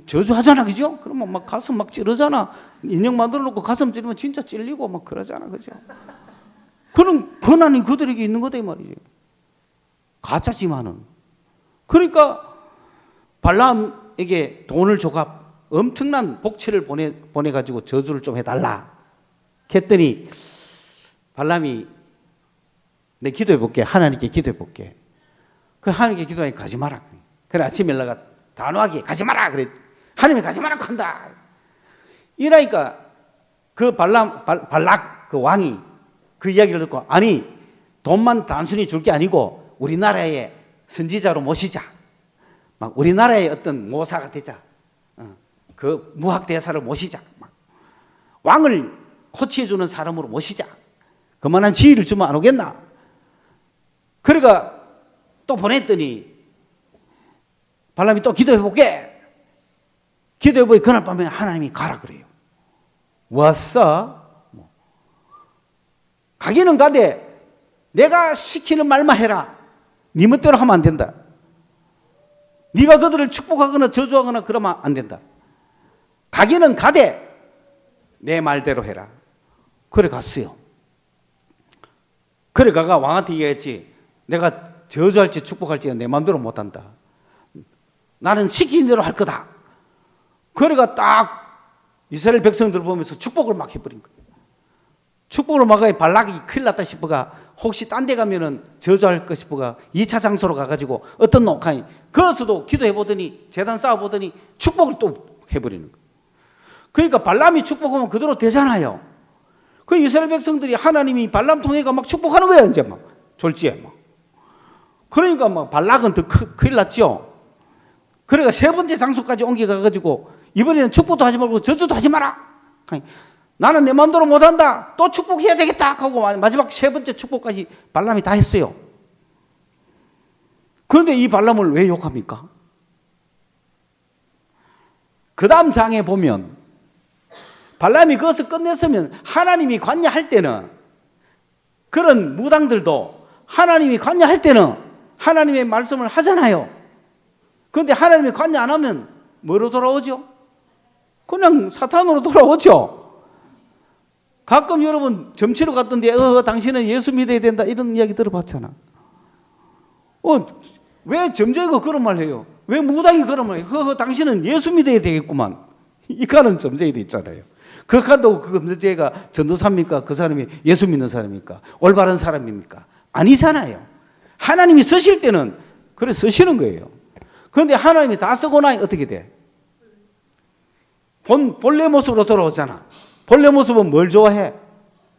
저주하잖아, 그죠? 그러면 막 가슴 막 찌르잖아. 인형 만들어 놓고 가슴 찌르면 진짜 찔리고 막 그러잖아, 그죠? 그런 권한이 그들에게 있는 거다 이 말이죠. 가짜지만은. 그러니까 발람에게 돈을 줘가 엄청난 복채를 보내가지고 저주를 좀 해달라 했더니 발람이 내 기도해 볼게. 하나님께 기도해 볼게. 그 하나님께 기도하니 가지 마라. 그래 아침에 연락가 단호하게 가지 마라. 그래 하나님이 가지 마라 한다. 이러니까 그 발락 그 왕이 그 이야기를 듣고, 아니 돈만 단순히 줄 게 아니고 우리나라의 선지자로 모시자. 막 우리나라의 어떤 모사가 되자. 그 무학대사를 모시자. 막 왕을 코치해주는 사람으로 모시자. 그만한 지위를 주면 안 오겠나. 그러니까 또 보냈더니 발람이 또 기도해볼게. 기도해보니 그날 밤에 하나님이 가라 그래요. 왔어. 가기는 가되 내가 시키는 말만 해라. 네 멋대로 하면 안 된다. 네가 그들을 축복하거나 저주하거나 그러면 안 된다. 가기는 가되 내 말대로 해라. 그래 갔어요. 그래 가가 왕한테 얘기했지. 내가 저주할지 축복할지 내 마음대로 못한다. 나는 시키는 대로 할 거다. 그래가 딱 이스라엘 백성들 보면서 축복을 막 해버린 거예요. 축복을 막아야 발락이 큰일 났다 싶어가 혹시 딴 데 가면은 저주할 거 싶어가 2차 장소로 가가지고 어떤 녹화니 거기서도 기도해보더니 재단 쌓아보더니 축복을 또 해버리는 거예요. 그러니까 발람이 축복하면 그대로 되잖아요. 그 이스라엘 백성들이 하나님이 발람 통해가 막 축복하는 거예요. 이제 막 졸지에 막. 그러니까 막 발락은 더 큰일 났죠. 그러니까 세 번째 장소까지 옮겨가가지고 이번에는 축복도 하지 말고 저주도 하지 마라. 나는 내 마음대로 못한다. 또 축복해야 되겠다 하고 마지막 세 번째 축복까지 발람이 다 했어요. 그런데 이 발람을 왜 욕합니까? 그 다음 장에 보면 발람이 그것을 끝냈으면 하나님이 관여할 때는 그런 무당들도 하나님이 관여할 때는 하나님의 말씀을 하잖아요. 그런데 하나님이 관여 안 하면 뭐로 돌아오죠? 그냥 사탄으로 돌아오죠. 가끔 여러분 점치러 갔던데 당신은 예수 믿어야 된다 이런 이야기 들어봤잖아. 왜 점쟁이가 그런 말 해요? 왜 무당이 그런 말 해요? 당신은 예수 믿어야 되겠구만. 이까는 점쟁이도 있잖아요. 그렇다고 그 점쟁이가 전도사입니까? 그 사람이 예수 믿는 사람입니까? 올바른 사람입니까? 아니잖아요. 하나님이 쓰실 때는 그래 쓰시는 거예요. 그런데 하나님이 다 쓰고 나니 어떻게 돼? 본래 모습으로 돌아오잖아. 본래 모습은 뭘 좋아해?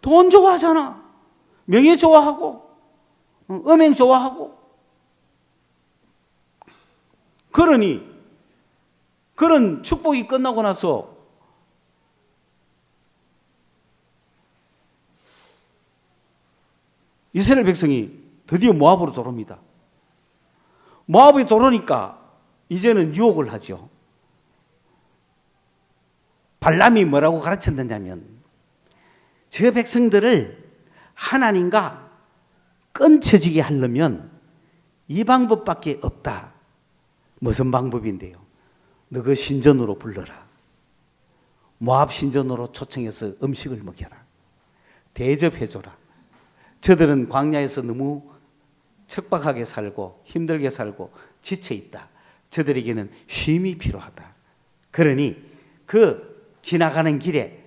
돈 좋아하잖아. 명예 좋아하고 음행 좋아하고. 그러니 그런 축복이 끝나고 나서 이스라엘 백성이 드디어 모압으로 돌아옵니다. 모압이 돌아오니까 이제는 유혹을 하죠. 발람이 뭐라고 가르쳤느냐면 저 백성들을 하나님과 끊쳐지게 하려면 이 방법밖에 없다. 무슨 방법인데요? 너 그 신전으로 불러라. 모압 신전으로 초청해서 음식을 먹여라. 대접해줘라. 저들은 광야에서 너무 척박하게 살고 힘들게 살고 지쳐있다. 저들에게는 쉼이 필요하다. 그러니 그 지나가는 길에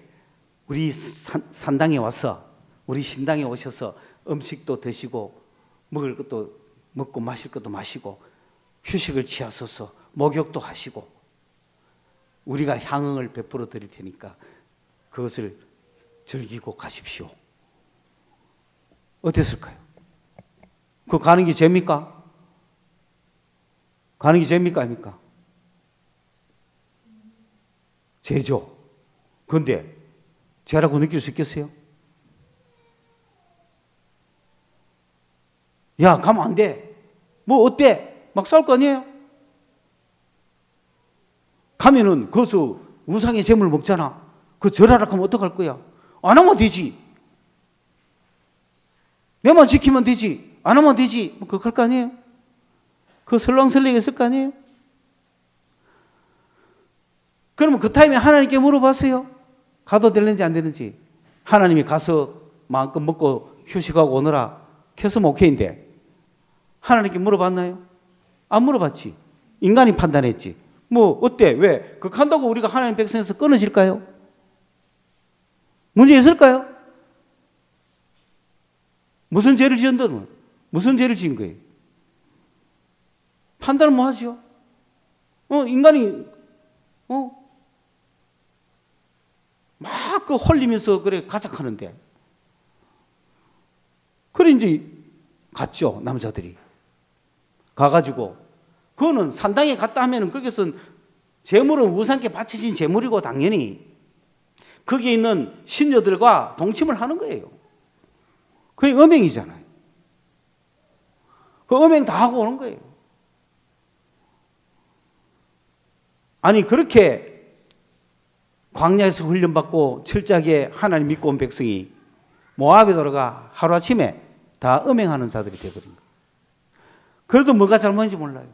우리 산당에 와서 우리 신당에 오셔서 음식도 드시고 먹을 것도 먹고 마실 것도 마시고 휴식을 취하소서. 목욕도 하시고 우리가 향응을 베풀어 드릴 테니까 그것을 즐기고 가십시오. 어땠을까요? 그거 가는 게 죄입니까? 가는 게 죄입니까? 아닙니까? 죄죠. 그런데 죄라고 느낄 수 있겠어요? 야, 가면 안 돼. 뭐 어때? 막 싸울 거 아니에요? 가면은 거기서 우상의 재물 먹잖아. 그거 절하라 하면 어떡할 거야? 안 하면 되지. 내만 지키면 되지. 안 하면 되지. 뭐 그거 할 거 아니에요? 그거 설렁설렁 했을 거 아니에요? 그러면 그 타임에 하나님께 물어봤어요. 가도 되는지 안 되는지. 하나님이 가서 마음껏 먹고 휴식하고 오너라. 켰으면 오케이인데 하나님께 물어봤나요? 안 물어봤지. 인간이 판단했지. 뭐 어때? 왜? 그거 한다고 우리가 하나님 백성에서 끊어질까요? 문제 있을까요? 무슨 죄를 지은다는? 무슨 죄를 지은 거예요? 판단을 뭐 하죠? 인간이 막 그 홀리면서 그래 가작하는데 그래 이제 갔죠. 남자들이 가가지고 그거는 산당에 갔다 하면은 거기서는 재물은 우상께 바쳐진 재물이고 당연히 거기에 있는 신녀들과 동침을 하는 거예요. 그게 음행이잖아요. 그 음행 다 하고 오는 거예요. 아니 그렇게 광야에서 훈련받고 철저하게 하나님 믿고 온 백성이 모압에 들어가 하루아침에 다 음행하는 자들이 되어버린 거예요. 그래도 뭐가 잘못인지 몰라요.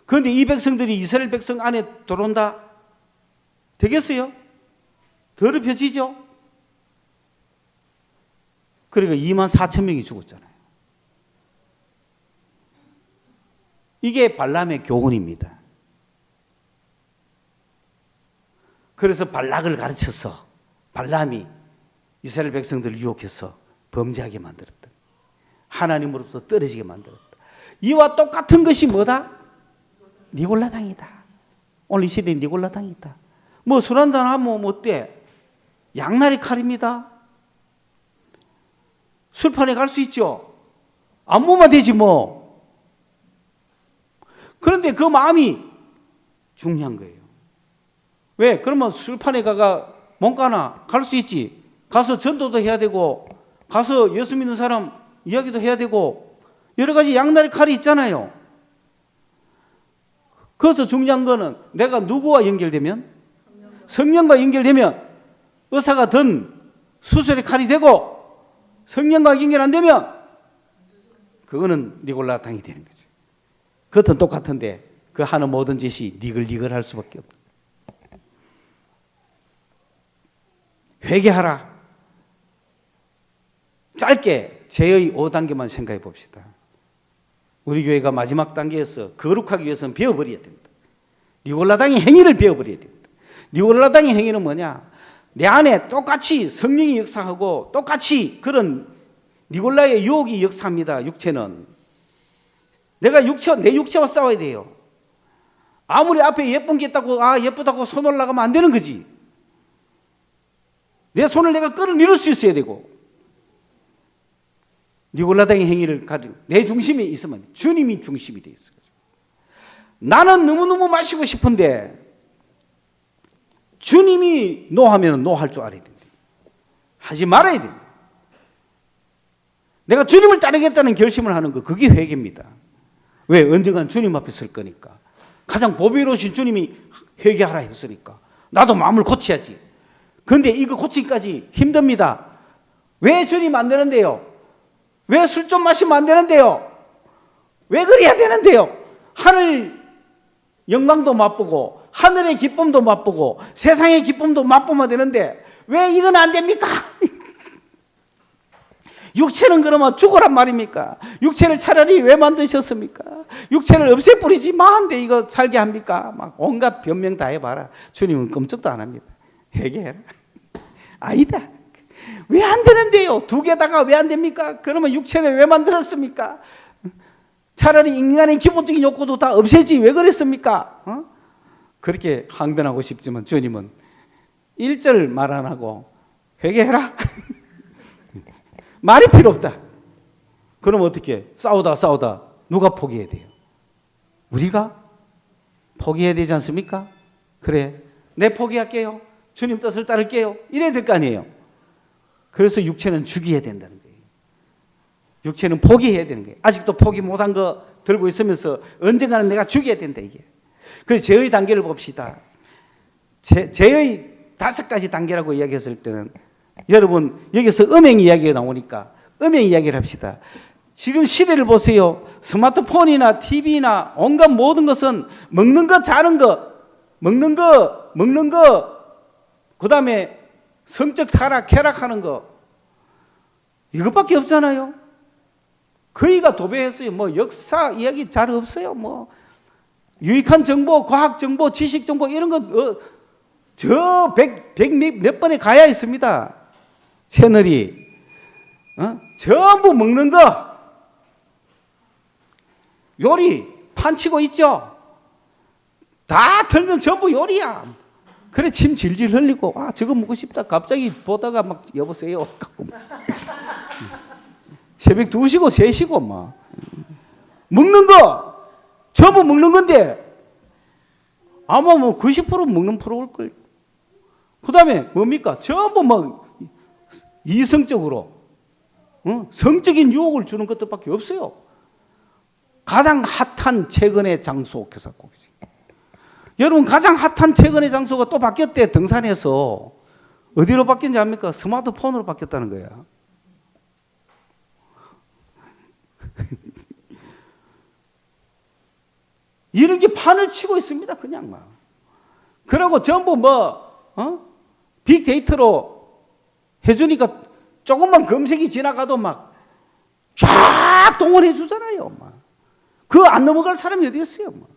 그런데 이 백성들이 이스라엘 백성 안에 들어온다? 되겠어요? 더럽혀지죠? 그러니까 24,000명이 죽었잖아요. 이게 발람의 교훈입니다. 그래서 발락을 가르쳐서 발람이 이스라엘 백성들을 유혹해서 범죄하게 만들었다. 하나님으로부터 떨어지게 만들었다. 이와 똑같은 것이 뭐다? 니골라당이다. 오늘 이 시대에 니골라당이다. 뭐 술 한잔 하면 뭐 어때? 양날의 칼입니다. 술판에 갈 수 있죠. 안무만 되지 뭐. 그런데 그 마음이 중요한 거예요. 왜? 그러면 술판에 가가 몸가나 갈 수 있지. 가서 전도도 해야 되고 가서 예수 믿는 사람 이야기도 해야 되고 여러 가지 양날의 칼이 있잖아요. 그래서 중요한 거는 내가 누구와 연결되면 성령과 연결되면 의사가 든 수술의 칼이 되고 성령과 연결 안 되면 그거는 니골라당이 되는 거죠. 그것은 똑같은데 그 하는 모든 짓이 니글니글 할 수밖에 없다. 회개하라. 짧게 죄의 5단계만 생각해 봅시다. 우리 교회가 마지막 단계에서 거룩하기 위해서는 배워버려야 됩니다. 니골라당의 행위를 배워버려야 됩니다. 니골라당의 행위는 뭐냐? 내 안에 똑같이 성령이 역사하고 똑같이 그런 니골라의 유혹이 역사합니다. 육체는. 내가 내 육체와 싸워야 돼요. 아무리 앞에 예쁜 게 있다고 예쁘다고 손 올라가면 안 되는 거지. 내 손을 내가 끌어내릴 수 있어야 되고 니골라당의 행위를 가지고 내 중심에 있으면 주님이 중심이 되어 있어요. 나는 너무너무 마시고 싶은데 주님이 노하면 노할 줄 알아야 된다. 하지 말아야 된다. 내가 주님을 따르겠다는 결심을 하는 거 그게 회개입니다. 왜? 언젠간 주님 앞에 설 거니까. 가장 보배로우신 주님이 회개하라 했으니까 나도 마음을 고쳐야지. 그런데 이거 고치기까지 힘듭니다. 왜 주님 안 되는데요? 왜 술 좀 마시면 안 되는데요? 왜 그래야 되는데요? 하늘 영광도 맛보고 하늘의 기쁨도 맛보고 세상의 기쁨도 맛보면 되는데 왜 이건 안 됩니까? 육체는 그러면 죽으란 말입니까? 육체를 차라리 왜 만드셨습니까? 육체를 없애버리지 마한데 이거 살게 합니까? 막 온갖 변명 다 해봐라. 주님은 끔찍도 안 합니다. 회개해라. 아니다. 왜 안 되는데요? 두 개다가 왜 안 됩니까? 그러면 육체를 왜 만들었습니까? 차라리 인간의 기본적인 욕구도 다 없애지 왜 그랬습니까? 그렇게 항변하고 싶지만 주님은 1절 말 안 하고 회개해라. 말이 필요 없다. 그럼 어떻게? 싸우다 누가 포기해야 돼요? 우리가 포기해야 되지 않습니까? 그래, 내 포기할게요. 주님 뜻을 따를게요. 이래야 될 거 아니에요. 그래서 육체는 죽여야 된다는 거예요. 육체는 포기해야 되는 거예요. 아직도 포기 못한 거 들고 있으면서 언젠가는 내가 죽여야 된다 이게. 그래서 제의 단계를 봅시다. 제의 5가지 단계라고 이야기했을 때는 여러분 여기서 음행 이야기가 나오니까 음행 이야기를 합시다. 지금 시대를 보세요. 스마트폰이나 TV나 온갖 모든 것은 먹는 거, 자는 거, 먹는 거, 그 다음에 성적 타락, 쾌락하는 거 이것밖에 없잖아요. 거의가 도배했어요. 뭐 역사 이야기 잘 없어요. 뭐 유익한 정보, 과학 정보, 지식 정보 이런 거 저 몇 번에 가야 있습니다. 채널이 전부 먹는 거 요리 판치고 있죠. 다 들면 전부 요리야. 그래 침 질질 흘리고 저거 먹고 싶다. 갑자기 보다가 막 여보세요. 새벽 2시고 3시고 막 먹는 거 전부 먹는 건데 아마 뭐 90% 먹는 프로일걸. 그 다음에 뭡니까? 전부 막 이성적으로 성적인 유혹을 주는 것들밖에 없어요. 가장 핫한 최근의 장소 교사고 여러분 가장 핫한 최근의 장소가 또 바뀌었대. 등산에서 어디로 바뀌었는지 압니까? 스마트폰으로 바뀌었다는 거야. 이런 게 판을 치고 있습니다. 그냥 막. 그러고 전부 빅데이터로 해주니까 조금만 검색이 지나가도 막 쫙 동원해 주잖아요. 막. 그거 안 넘어갈 사람이 어디 있어요? 막.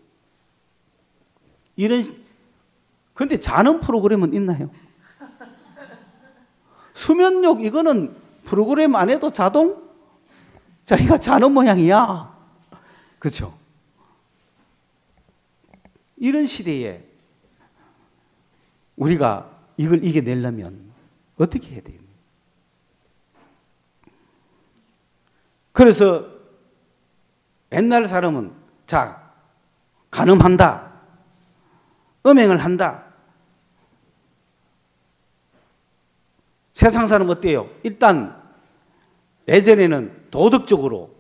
근데 자는 프로그램은 있나요? 수면욕 이거는 프로그램 안 해도 자기가 자는 모양이야. 그렇죠? 이런 시대에 우리가 이걸 이겨내려면 어떻게 해야 돼요? 그래서 옛날 사람은 간음한다. 음행을 한다. 세상 사람은 어때요? 일단 예전에는 도덕적으로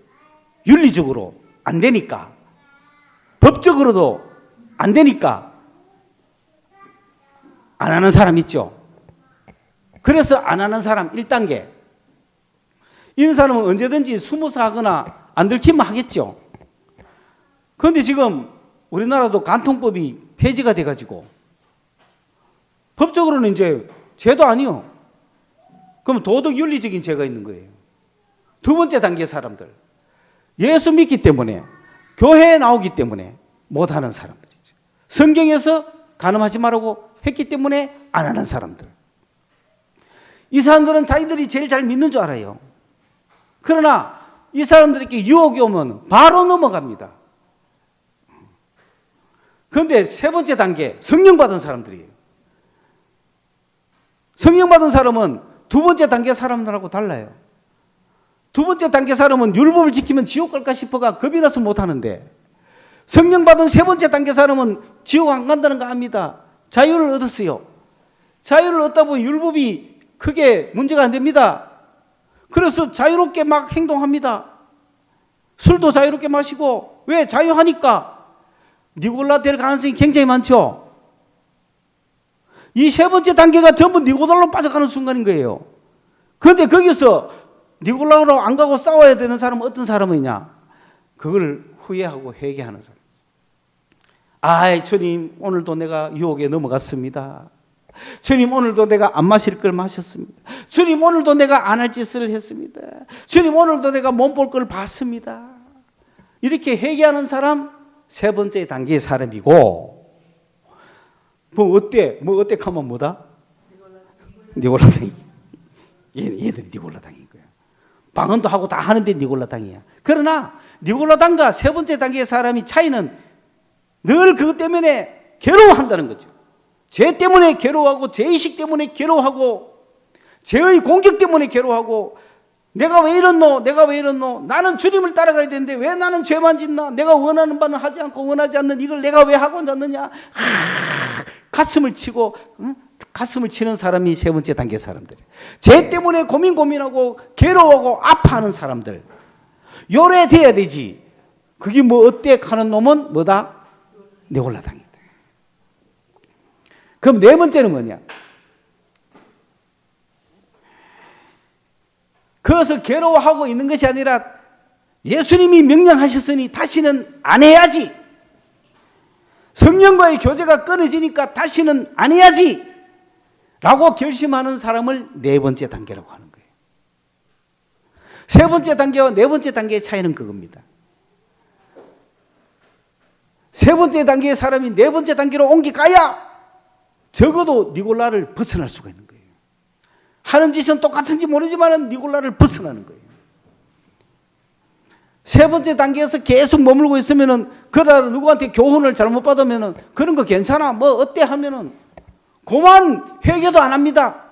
윤리적으로 안 되니까 법적으로도 안 되니까 안 하는 사람 있죠. 그래서 안 하는 사람 1단계. 이런 사람은 언제든지 숨어서 하거나 안 들키면 하겠죠. 그런데 지금 우리나라도 간통법이 폐지가 돼가지고 법적으로는 이제 죄도 아니요. 그럼 도덕 윤리적인 죄가 있는 거예요. 2번째 단계 사람들. 예수 믿기 때문에 교회에 나오기 때문에 못하는 사람들이죠. 성경에서 간음하지 말라고 했기 때문에 안 하는 사람들. 이 사람들은 자기들이 제일 잘 믿는 줄 알아요. 그러나 이 사람들에게 유혹이 오면 바로 넘어갑니다. 그런데 3번째 단계 성령 받은 사람들이에요. 성령 받은 사람은 2번째 단계 사람들하고 달라요. 2번째 단계 사람은 율법을 지키면 지옥 갈까 싶어가 겁이 나서 못하는데 성령 받은 3번째 단계 사람은 지옥 안 간다는 거 압니다. 자유를 얻었어요. 자유를 얻다 보니 율법이 크게 문제가 안 됩니다. 그래서 자유롭게 막 행동합니다. 술도 자유롭게 마시고. 왜? 자유하니까. 니골라 될 가능성이 굉장히 많죠. 이 3번째 단계가 전부 니골라로 빠져가는 순간인 거예요. 그런데 거기서 니골라로 안 가고 싸워야 되는 사람은 어떤 사람이냐? 그걸 후회하고 회개하는 사람. 아이, 주님, 오늘도 내가 유혹에 넘어갔습니다. 주님, 오늘도 내가 안 마실 걸 마셨습니다. 주님, 오늘도 내가 안 할 짓을 했습니다. 주님, 오늘도 내가 못 볼 걸 봤습니다. 이렇게 회개하는 사람 세 번째 단계의 사람이고, 뭐 어때 하면 뭐다? 니골라당이. 얘들이 니골라당인 거야. 방언도 하고 다 하는데 니골라당이야. 그러나 니골라당과 세 번째 단계의 사람이 차이는 늘 그것 때문에 괴로워한다는 거죠. 죄 때문에 괴로워하고, 죄의식 때문에 괴로워하고, 죄의 공격 때문에 괴로워하고, 내가 왜 이렇노? 나는 주님을 따라가야 되는데 왜 나는 죄만 짓나? 내가 원하는 바는 하지 않고 원하지 않는 이걸 내가 왜 하고 있느냐? 가슴을 치고, 가슴을 치는 사람이 세 번째 단계 사람들. 죄 때문에 고민하고 괴로워하고 아파하는 사람들. 요래돼야 되지. 그게 뭐 어때 하는 놈은 뭐다? 니골라당이다. 그럼 네 번째는 뭐냐? 그것을 괴로워하고 있는 것이 아니라 예수님이 명령하셨으니 다시는 안 해야지. 성령과의 교제가 끊어지니까 다시는 안 해야지 라고 결심하는 사람을 네 번째 단계라고 하는 거예요. 세 번째 단계와 네 번째 단계의 차이는 그겁니다. 세 번째 단계의 사람이 네 번째 단계로 옮겨가야 적어도 니골라를 벗어날 수가 있는 거예요. 하는 짓은 똑같은지 모르지만 니골라를 벗어나는 거예요. 세 번째 단계에서 계속 머물고 있으면은, 그러다 누구한테 교훈을 잘못 받으면은, 그런 거 괜찮아, 뭐 어때 하면은, 그만 회개도 안 합니다.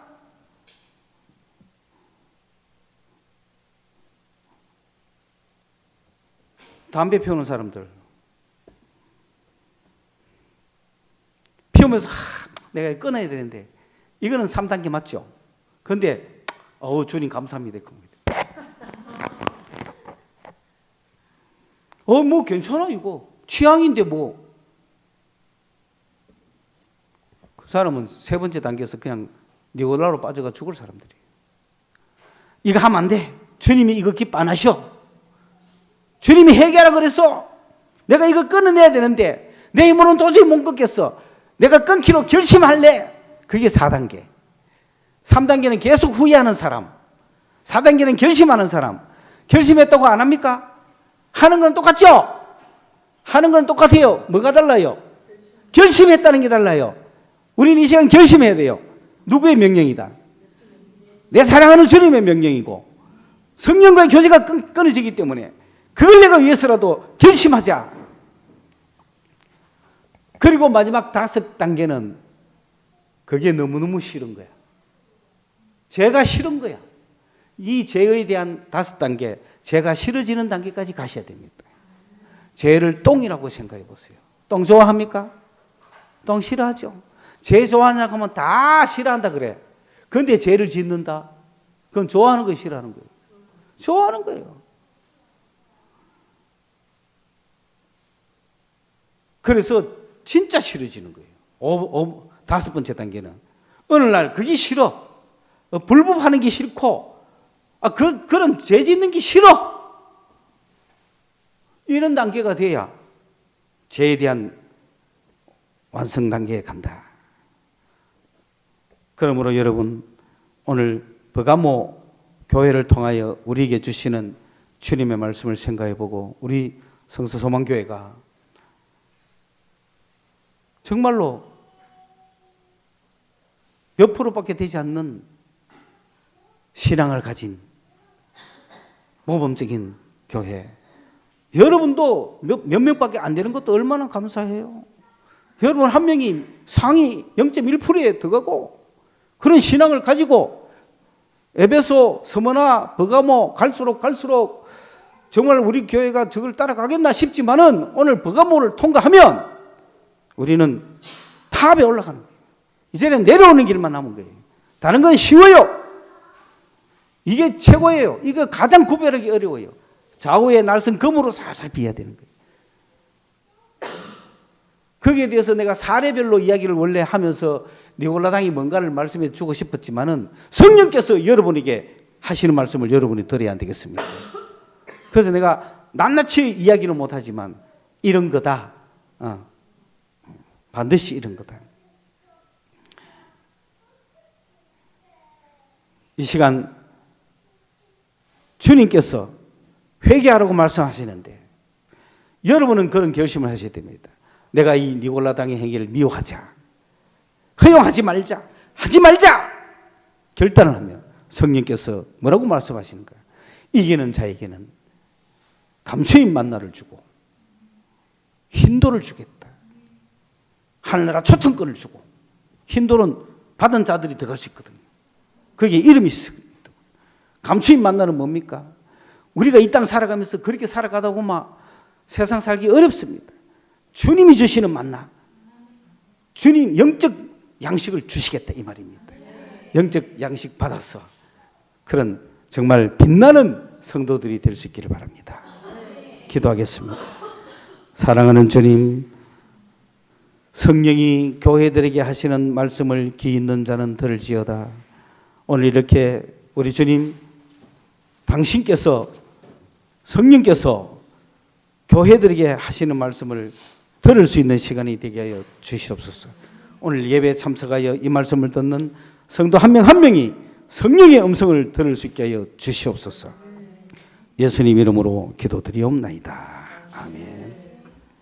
담배 피우는 사람들. 피우면서, 내가 끊어야 되는데, 이거는 3단계 맞죠? 근데, 주님 감사합니다. 뭐 괜찮아, 이거. 취향인데 뭐. 그 사람은 세 번째 단계에서 그냥 니골라로 빠져가 죽을 사람들이에요. 이거 하면 안 돼. 주님이 이거 기뻐 안 하셔. 주님이 회개하라 그랬어. 내가 이거 끊어내야 되는데 내 힘으로는 도저히 못 끊겠어. 내가 끊기로 결심할래. 그게 4단계. 3단계는 계속 후회하는 사람. 4단계는 결심하는 사람. 결심했다고 안 합니까? 하는 건 똑같죠? 하는 건 똑같아요. 뭐가 달라요? 결심했다는 게 달라요. 우리는 이 시간 결심해야 돼요. 누구의 명령이다? 내 사랑하는 주님의 명령이고, 성령과의 교제가 끊어지기 때문에 그걸 내가 위해서라도 결심하자. 그리고 마지막 5단계는 그게 너무너무 싫은 거야. 죄가 싫은 거야. 이 죄에 대한 5단계, 죄가 싫어지는 단계까지 가셔야 됩니다. 죄를 똥이라고 생각해 보세요. 똥 좋아합니까? 똥 싫어하죠. 죄 좋아하냐고 하면 다 싫어한다 그래. 그런데 죄를 짓는다? 그건 좋아하는 거 싫어하는 거예요. 좋아하는 거예요. 그래서 진짜 싫어지는 거예요. 5번째 단계는 어느 날 그게 싫어. 불법하는 게 싫고, 그런 죄 짓는 게 싫어. 이런 단계가 돼야 죄에 대한 완성 단계에 간다. 그러므로 여러분, 오늘 버가모 교회를 통하여 우리에게 주시는 주님의 말씀을 생각해 보고, 우리 성서소망교회가 정말로 몇 프로밖에 되지 않는 신앙을 가진 모범적인 교회. 여러분도 몇 명밖에 안 되는 것도 얼마나 감사해요. 여러분 한 명이 상위 0.1%에 들어가고 그런 신앙을 가지고 에베소, 서머나, 버가모 갈수록 정말 우리 교회가 저걸 따라가겠나 싶지만은 오늘 버가모를 통과하면 우리는 탑에 올라가는 거예요. 이제는 내려오는 길만 남은 거예요. 다른 건 쉬워요. 이게 최고예요. 이거 가장 구별하기 어려워요. 좌우의 날선 검으로 살살 비해야 되는 거예요. 거기에 대해서 내가 사례별로 이야기를 원래 하면서 니골라당이 뭔가를 말씀해 주고 싶었지만은 성령께서 여러분에게 하시는 말씀을 여러분이 들어야 안 되겠습니까? 그래서 내가 낱낱이 이야기는 못하지만 이런 거다. 반드시 이런 거다. 이 시간 주님께서 회개하라고 말씀하시는데 여러분은 그런 결심을 하셔야 됩니다. 내가 이 니골라 당의 행위를 미워하자, 허용하지 말자, 하지 말자 결단을 하면 성령께서 뭐라고 말씀하시는가? 이기는 자에게는 감추인 만나를 주고 흰돌을 주겠다. 하늘나라 초청권을 주고, 흰돌은 받은 자들이 들어갈 수 있거든요. 거기에 이름이 있습니다. 감추인 만나는 뭡니까? 우리가 이 땅 살아가면서 그렇게 살아가다 보면 세상 살기 어렵습니다. 주님이 주시는 만나, 주님 영적 양식을 주시겠다 이 말입니다. 영적 양식 받아서 그런 정말 빛나는 성도들이 될 수 있기를 바랍니다. 기도하겠습니다. 사랑하는 주님, 성령이 교회들에게 하시는 말씀을 귀 있는 자는 들을지어다. 오늘 이렇게 우리 주님 당신께서, 성령께서 교회들에게 하시는 말씀을 들을 수 있는 시간이 되게 하여 주시옵소서. 오늘 예배에 참석하여 이 말씀을 듣는 성도 한 명 한 명이 성령의 음성을 들을 수 있게 하여 주시옵소서. 예수님 이름으로 기도드리옵나이다.